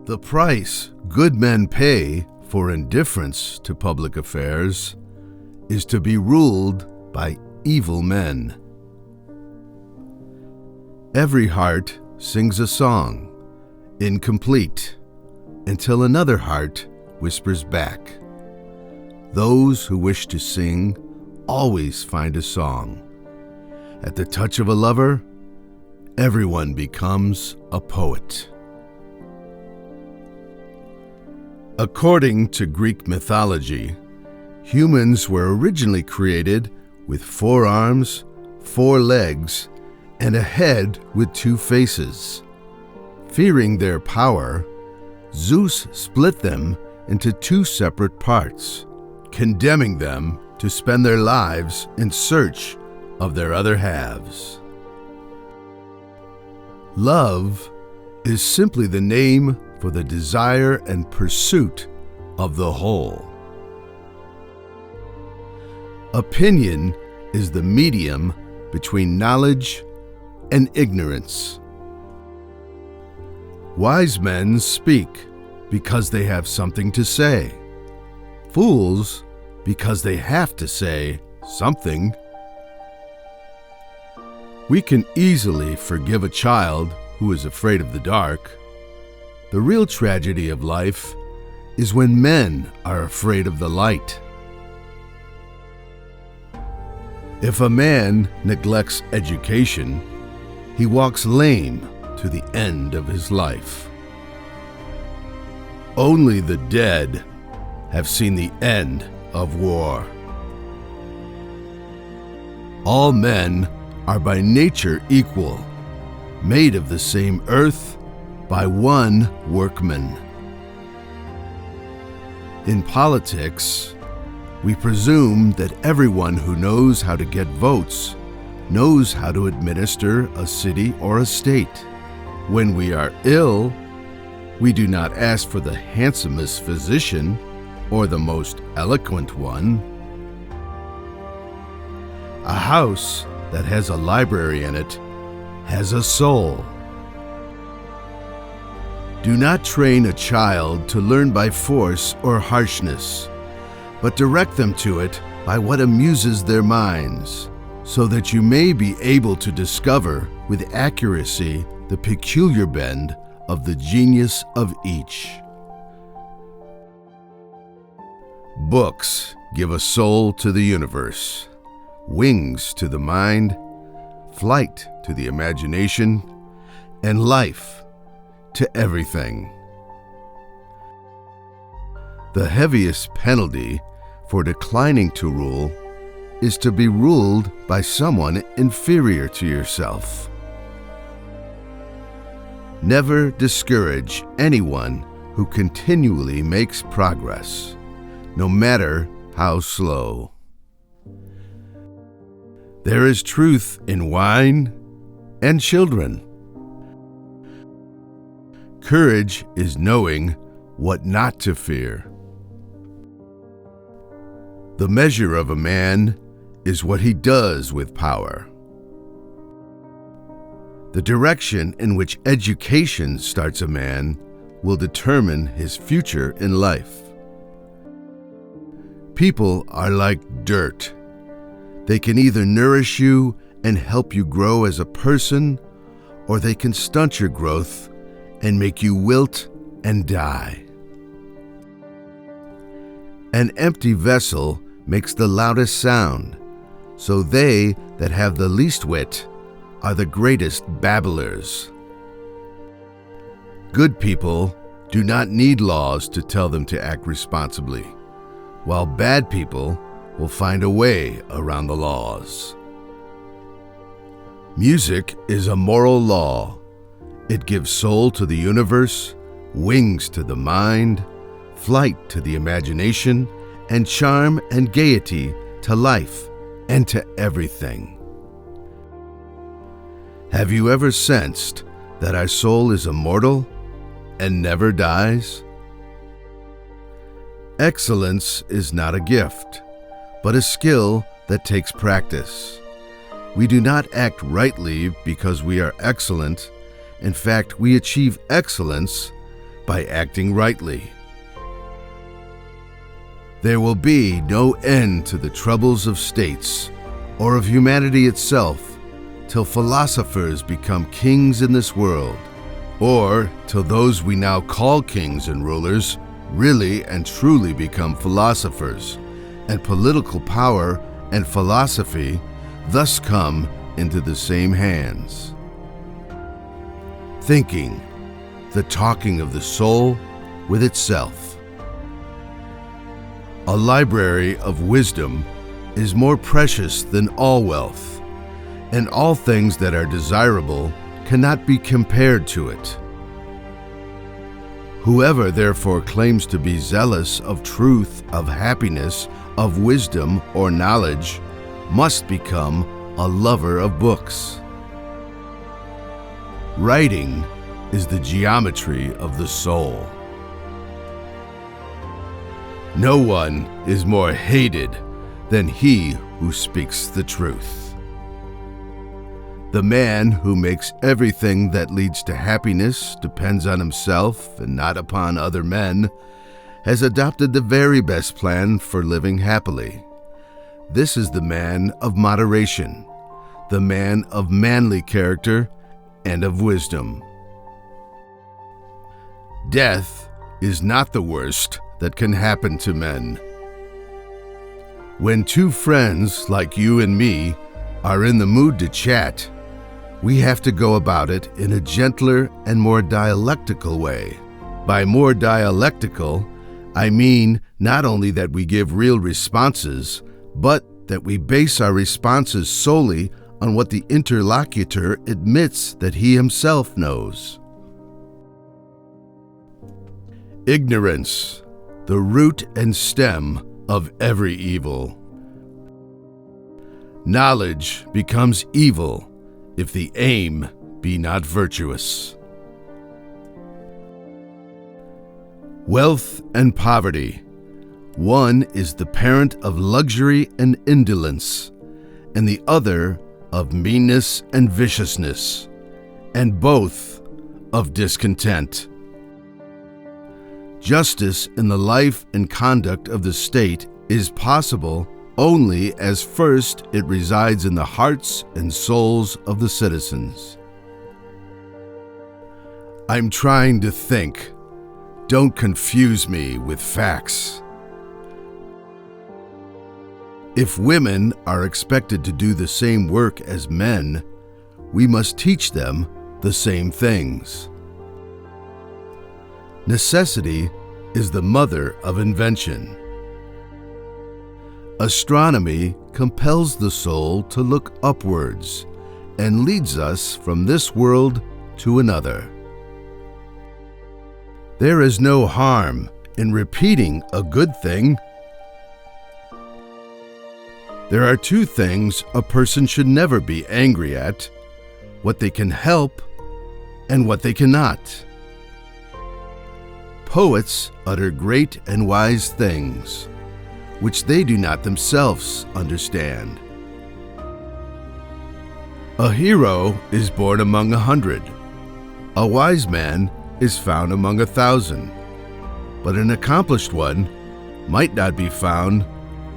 The price good men pay for indifference to public affairs is to be ruled by evil men. Every heart sings a song, incomplete, until another heart whispers back. Those who wish to sing always find a song. At the touch of a lover, everyone becomes a poet. According to Greek mythology, humans were originally created with 4 arms, 4 legs, and a head with 2 faces. Fearing their power, Zeus split them into 2 separate parts, condemning them to spend their lives in search of their other halves. Love is simply the name for the desire and pursuit of the whole. Opinion is the medium between knowledge and ignorance. Wise men speak because they have something to say. Fools because they have to say something. We can easily forgive a child who is afraid of the dark. The real tragedy of life is when men are afraid of the light. If a man neglects education, he walks lame to the end of his life. Only the dead have seen the end of war. All men are by nature equal, made of the same earth by one workman. In politics, we presume that everyone who knows how to get votes knows how to administer a city or a state. When we are ill, we do not ask for the handsomest physician or the most eloquent one. A house that has a library in it has a soul. Do not train a child to learn by force or harshness, but direct them to it by what amuses their minds, so that you may be able to discover with accuracy the peculiar bend of the genius of each. Books give a soul to the universe, wings to the mind, flight to the imagination, and life to everything. The heaviest penalty for declining to rule is to be ruled by someone inferior to yourself. Never discourage anyone who continually makes progress, no matter how slow. There is truth in wine and children. Courage is knowing what not to fear. The measure of a man is what he does with power. The direction in which education starts a man will determine his future in life. People are like dirt. They can either nourish you and help you grow as a person, or they can stunt your growth and make you wilt and die. An empty vessel makes the loudest sound, so they that have the least wit are the greatest babblers. Good people do not need laws to tell them to act responsibly, while bad people will find a way around the laws. Music is a moral law. It gives soul to the universe, wings to the mind, flight to the imagination, and charm and gaiety to life and to everything. Have you ever sensed that our soul is immortal and never dies? Excellence is not a gift, but a skill that takes practice. We do not act rightly because we are excellent. In fact, we achieve excellence by acting rightly. There will be no end to the troubles of states or of humanity itself till philosophers become kings in this world, or till those we now call kings and rulers really and truly become philosophers, and political power and philosophy thus come into the same hands. Thinking, the talking of the soul with itself. A library of wisdom is more precious than all wealth, and all things that are desirable cannot be compared to it. Whoever therefore claims to be zealous of truth, of happiness, of wisdom or knowledge must become a lover of books. Writing is the geometry of the soul. No one is more hated than he who speaks the truth. The man who makes everything that leads to happiness depends on himself and not upon other men has adopted the very best plan for living happily. This is the man of moderation, the man of manly character and of wisdom. Death is not the worst that can happen to men. When two friends like you and me are in the mood to chat, we have to go about it in a gentler and more dialectical way. By more dialectical, I mean not only that we give real responses, but that we base our responses solely on what the interlocutor admits that he himself knows. Ignorance, the root and stem of every evil. Knowledge becomes evil if the aim be not virtuous. Wealth and poverty. One is the parent of luxury and indolence, and the other of meanness and viciousness, and both of discontent. Justice in the life and conduct of the state is possible only as first it resides in the hearts and souls of the citizens. I'm trying to think. Don't confuse me with facts. If women are expected to do the same work as men, we must teach them the same things. Necessity is the mother of invention. Astronomy compels the soul to look upwards and leads us from this world to another. There is no harm in repeating a good thing. There are two things a person should never be angry at: what they can help and what they cannot. Poets utter great and wise things, which they do not themselves understand. A hero is born among 100. A wise man is found among 1,000. But an accomplished one might not be found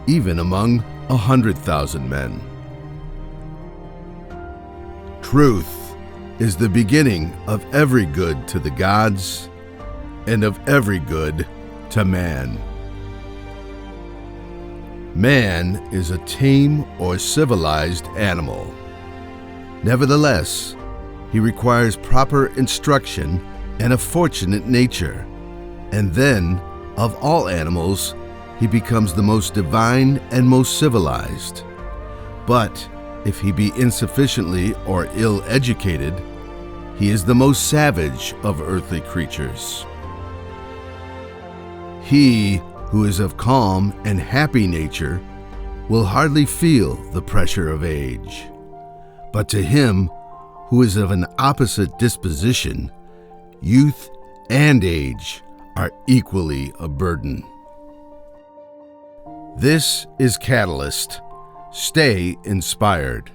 even among 100,000 men. Truth is the beginning of every good to the gods and of every good to man. Man is a tame or civilized animal. Nevertheless, he requires proper instruction and a fortunate nature, and then, of all animals, he becomes the most divine and most civilized. But if he be insufficiently or ill-educated, he is the most savage of earthly creatures. He who is of calm and happy nature will hardly feel the pressure of age. But to him who is of an opposite disposition, youth and age are equally a burden. This is Catalyst. Stay inspired.